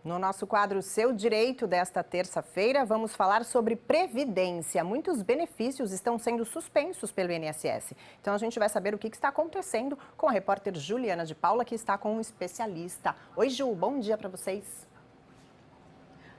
No nosso quadro Seu Direito desta terça-feira, vamos falar sobre previdência. Muitos benefícios estão sendo suspensos pelo INSS. Então a gente vai saber o que está acontecendo com a repórter Juliana de Paula, que está com um especialista. Oi, Ju, bom dia para vocês.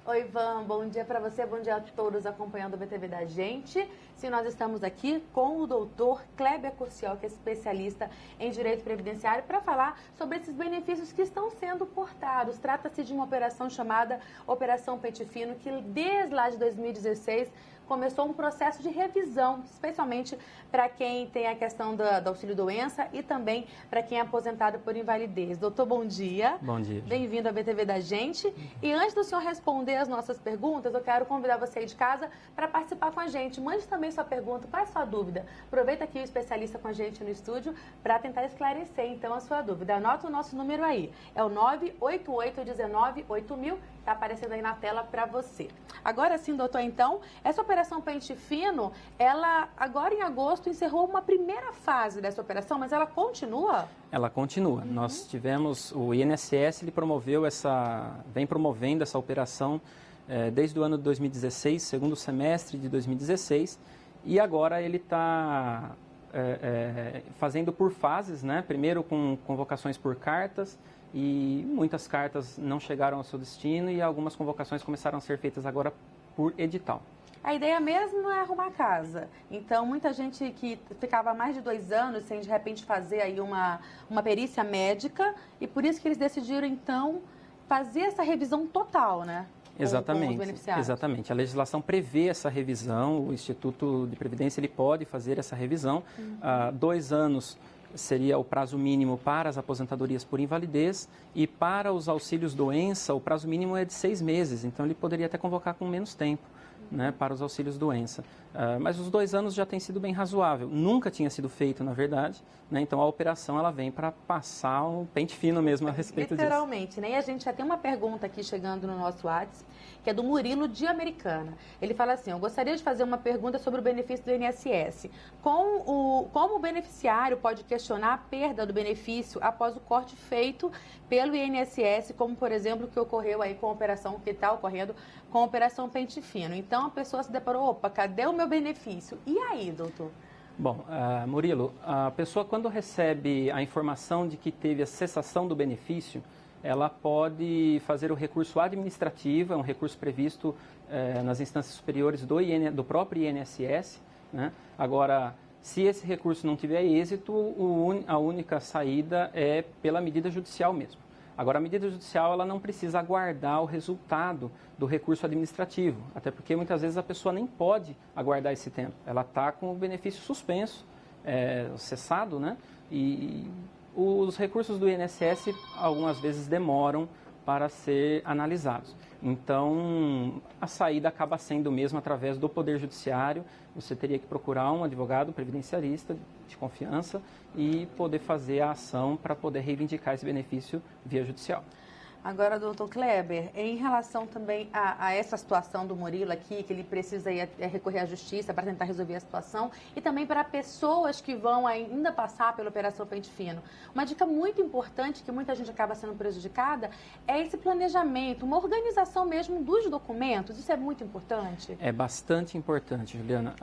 Oi, Ivan, bom dia para você, bom dia a todos acompanhando o BTV da gente. Sim, nós estamos aqui com o doutor Kleber Curciol, que é especialista em direito previdenciário, para falar sobre esses benefícios que estão sendo cortados. Trata-se de uma operação chamada Operação Pente Fino, que desde lá de 2016 começou um processo de revisão, especialmente para quem tem a questão do auxílio-doença e também para quem é aposentado por invalidez. Doutor, bom dia. Bom dia. Bem-vindo à BTV da gente. E antes do senhor responder as nossas perguntas, eu quero convidar você aí de casa para participar com a gente. Mande também sua pergunta, qual é a sua dúvida? Aproveita aqui o especialista com a gente no estúdio para tentar esclarecer, então, a sua dúvida. Anota o nosso número aí, é o 988198000, está aparecendo aí na tela para você. Agora sim, doutor, então, essa Operação Pente Fino, ela agora em agosto encerrou uma primeira fase dessa operação, mas ela continua? Ela continua. Nós tivemos, o INSS, ele vem promovendo essa operação desde o ano de 2016, segundo semestre de 2016, e agora ele está fazendo por fases, né? Primeiro com convocações por cartas, e muitas cartas não chegaram ao seu destino e algumas convocações começaram a ser feitas agora por edital. A ideia mesmo é arrumar casa. Então, muita gente que ficava mais de 2 anos sem, de repente, fazer aí uma perícia médica, e por isso que eles decidiram, então, fazer essa revisão total, né? Exatamente, com os beneficiários. exatamente. A legislação prevê essa revisão, o Instituto de Previdência ele pode fazer essa revisão. 2 anos seria o prazo mínimo para as aposentadorias por invalidez, e para os auxílios-doença o prazo mínimo é de 6 meses, então ele poderia até convocar com menos tempo, né, para os auxílios-doença. Mas os 2 anos já tem sido bem razoável. Nunca tinha sido feito, na verdade, né? Então a operação ela vem para passar um pente fino mesmo a respeito disso. Literalmente, né? E a gente já tem uma pergunta aqui chegando no nosso WhatsApp, que é do Murilo de Americana. Ele fala assim: eu gostaria de fazer uma pergunta sobre o benefício do INSS. Como o beneficiário pode questionar a perda do benefício após o corte feito pelo INSS, como, por exemplo, o que ocorreu aí com a operação, que está ocorrendo com a Operação Pente Fino? Então, a pessoa se deparou: opa, cadê o meu benefício? E aí, doutor? Bom, Murilo, a pessoa quando recebe a informação de que teve a cessação do benefício, ela pode fazer o recurso administrativo, é um recurso previsto nas instâncias superiores do próprio INSS, né? Agora, se esse recurso não tiver êxito, a única saída é pela medida judicial mesmo. Agora, a medida judicial ela não precisa aguardar o resultado do recurso administrativo, até porque muitas vezes a pessoa nem pode aguardar esse tempo. Ela está com o benefício suspenso, cessado, né? E os recursos do INSS algumas vezes demoram para ser analisados. Então, a saída acaba sendo mesmo através do Poder Judiciário. Você teria que procurar um advogado previdenciarista de confiança e poder fazer a ação para poder reivindicar esse benefício via judicial. Agora, doutor Kleber, em relação também a essa situação do Murilo aqui, que ele precisa ir recorrer à justiça para tentar resolver a situação, e também para pessoas que vão ainda passar pela Operação Pente Fino, uma dica muito importante, que muita gente acaba sendo prejudicada, é esse planejamento, uma organização mesmo dos documentos. Isso é muito importante? É bastante importante, Juliana.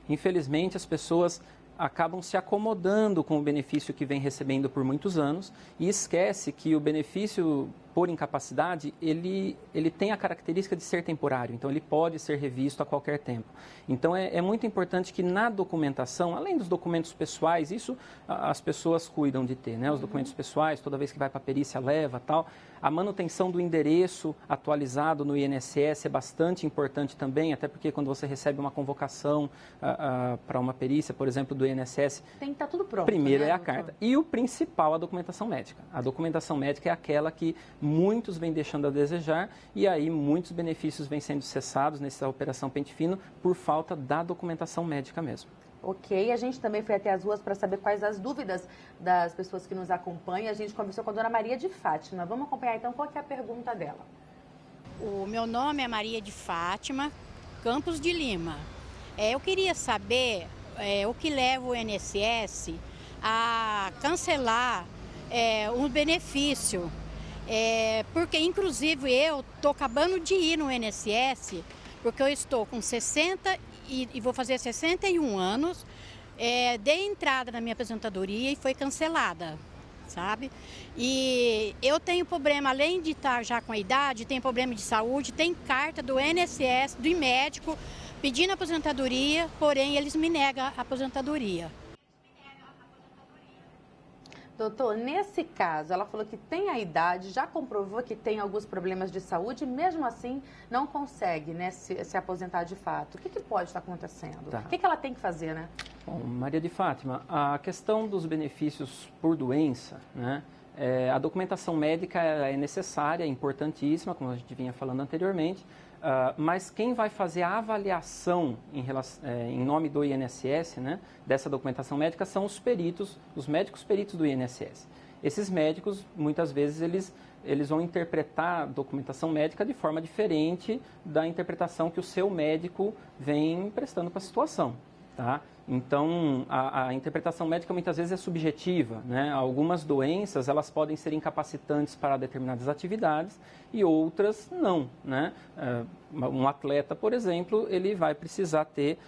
Infelizmente, as pessoas acabam se acomodando com o benefício que vem recebendo por muitos anos e esquece que o benefício por incapacidade, ele tem a característica de ser temporário, então ele pode ser revisto a qualquer tempo. Então é muito importante que na documentação, além dos documentos pessoais, isso as pessoas cuidam de ter, né? Os documentos pessoais, toda vez que vai para a perícia leva, tal. A manutenção do endereço atualizado no INSS é bastante importante também, até porque quando você recebe uma convocação para uma perícia, por exemplo, do INSS, tem que estar tudo pronto. Primeiro, né, é a carta. E o principal, a documentação médica. A documentação médica é aquela que muitos vêm deixando a desejar e aí muitos benefícios vêm sendo cessados nessa Operação Pente Fino por falta da documentação médica mesmo. Ok, a gente também foi até as ruas para saber quais as dúvidas das pessoas que nos acompanham. A gente conversou com a dona Maria de Fátima. Vamos acompanhar então qual que é a pergunta dela. O meu nome é Maria de Fátima, Campos de Lima. Eu queria saber o que leva o INSS a cancelar um benefício Porque, inclusive, eu estou acabando de ir no INSS, porque eu estou com 60 e vou fazer 61 anos, dei entrada na minha aposentadoria e foi cancelada, sabe? E eu tenho problema, além de estar já com a idade, tenho problema de saúde, tem carta do INSS, do médico, pedindo aposentadoria, porém eles me negam a aposentadoria. Doutor, nesse caso, ela falou que tem a idade, já comprovou que tem alguns problemas de saúde, mesmo assim não consegue, né, se aposentar de fato. O que pode estar acontecendo? Tá. O que ela tem que fazer, né? Bom, Maria de Fátima, a questão dos benefícios por doença, né, a documentação médica é necessária, é importantíssima, como a gente vinha falando anteriormente, mas quem vai fazer a avaliação em nome do INSS, né, dessa documentação médica, são os peritos, os médicos peritos do INSS. Esses médicos, muitas vezes, eles vão interpretar a documentação médica de forma diferente da interpretação que o seu médico vem prestando para a situação, tá? Então, a interpretação médica muitas vezes é subjetiva, né? Algumas doenças, elas podem ser incapacitantes para determinadas atividades e outras não, né? Um atleta, por exemplo, ele vai precisar ter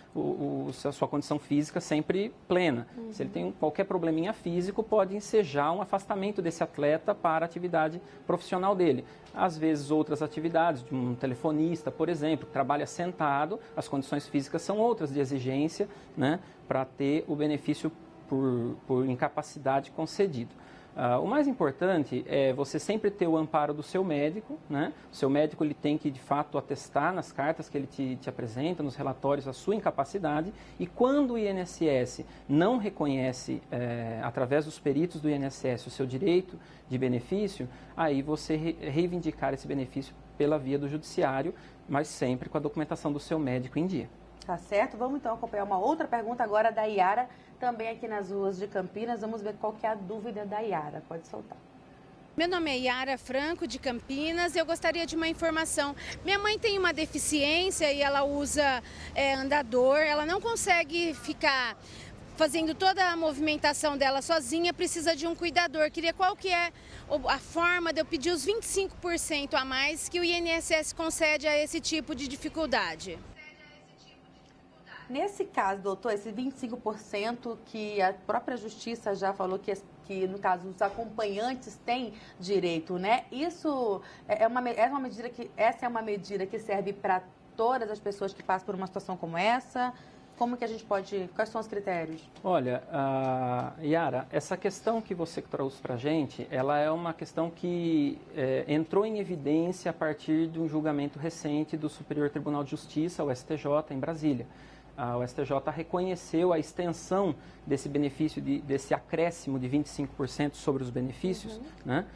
a sua condição física sempre plena. Uhum. Se ele tem qualquer probleminha físico, pode ensejar um afastamento desse atleta para a atividade profissional dele. Às vezes, outras atividades, de um telefonista, por exemplo, que trabalha sentado, as condições físicas são outras de exigência, né, para ter o benefício por incapacidade concedido. O mais importante é você sempre ter o amparo do seu médico, né? O seu médico ele tem que, de fato, atestar nas cartas que ele te apresenta, nos relatórios, a sua incapacidade. E quando o INSS não reconhece, através dos peritos do INSS, o seu direito de benefício, aí você reivindicar esse benefício pela via do judiciário, mas sempre com a documentação do seu médico em dia. Tá certo? Vamos então acompanhar uma outra pergunta agora da Yara, também aqui nas ruas de Campinas. Vamos ver qual que é a dúvida da Yara. Pode soltar. Meu nome é Yara Franco, de Campinas, e eu gostaria de uma informação. Minha mãe tem uma deficiência e ela usa andador, ela não consegue ficar fazendo toda a movimentação dela sozinha, precisa de um cuidador. Queria qual que é a forma de eu pedir os 25% a mais que o INSS concede a esse tipo de dificuldade. Nesse caso, doutor, esse 25% que a própria Justiça já falou que no caso, os acompanhantes têm direito, né? Isso essa é uma medida que serve para todas as pessoas que passam por uma situação como essa? Como que a gente pode... Quais são os critérios? Olha, Yara, essa questão que você trouxe para a gente, ela é uma questão que entrou em evidência a partir de um julgamento recente do Superior Tribunal de Justiça, o STJ, em Brasília. O STJ reconheceu a extensão desse benefício, desse acréscimo de 25% sobre os benefícios, né,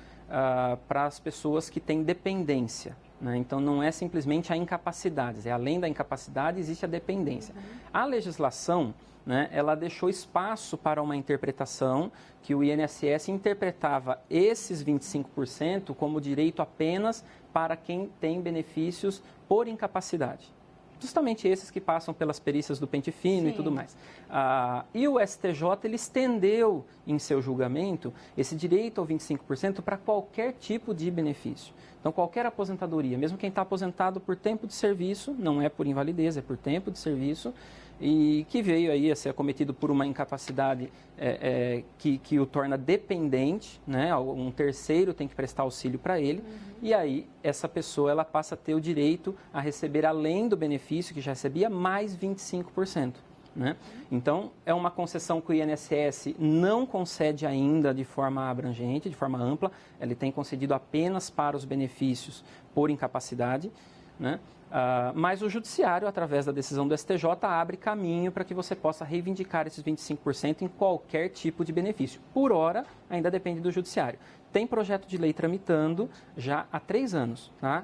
para as pessoas que têm dependência. Né? Então, não é simplesmente a incapacidade, além da incapacidade existe a dependência. A legislação, né, ela deixou espaço para uma interpretação que o INSS interpretava esses 25% como direito apenas para quem tem benefícios por incapacidade. Justamente esses que passam pelas perícias do pente fino. Sim. E tudo mais. E o STJ ele estendeu em seu julgamento esse direito ao 25% para qualquer tipo de benefício. Então, qualquer aposentadoria, mesmo quem está aposentado por tempo de serviço, não é por invalidez, é por tempo de serviço, e que veio aí a ser acometido por uma incapacidade que o torna dependente, né? Um terceiro tem que prestar auxílio para ele, e aí essa pessoa ela passa a ter o direito a receber, além do benefício que já recebia, mais 25%. Né? Então, é uma concessão que o INSS não concede ainda de forma abrangente, de forma ampla, ele tem concedido apenas para os benefícios por incapacidade, né? Mas o Judiciário, através da decisão do STJ, abre caminho para que você possa reivindicar esses 25% em qualquer tipo de benefício. Por hora, ainda depende do Judiciário. Tem projeto de lei tramitando já há 3 anos, tá?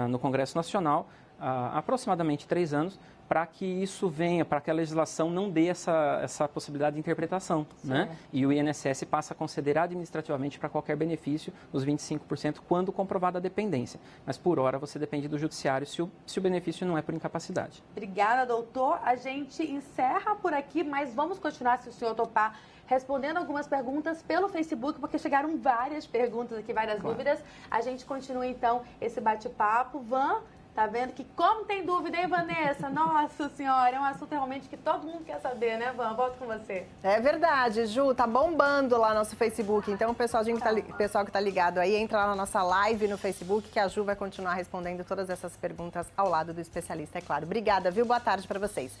No Congresso Nacional, aproximadamente 3 anos, para que isso venha, para que a legislação não dê essa possibilidade de interpretação, né? E o INSS passa a conceder administrativamente para qualquer benefício os 25% quando comprovada a dependência. Mas por hora você depende do judiciário se o benefício não é por incapacidade. Obrigada, doutor. A gente encerra por aqui, mas vamos continuar, se o senhor topar, respondendo algumas perguntas pelo Facebook, porque chegaram várias perguntas aqui, várias dúvidas. A gente continua, então, esse bate-papo. Van, tá vendo que como tem dúvida, hein, Vanessa? Nossa Senhora, é um assunto realmente que todo mundo quer saber, né, Van? Volto com você. É verdade, Ju, tá bombando lá nosso Facebook. Então, o pessoal que tá ligado aí, entra lá na nossa live no Facebook, que a Ju vai continuar respondendo todas essas perguntas ao lado do especialista, é claro. Obrigada, viu? Boa tarde para vocês.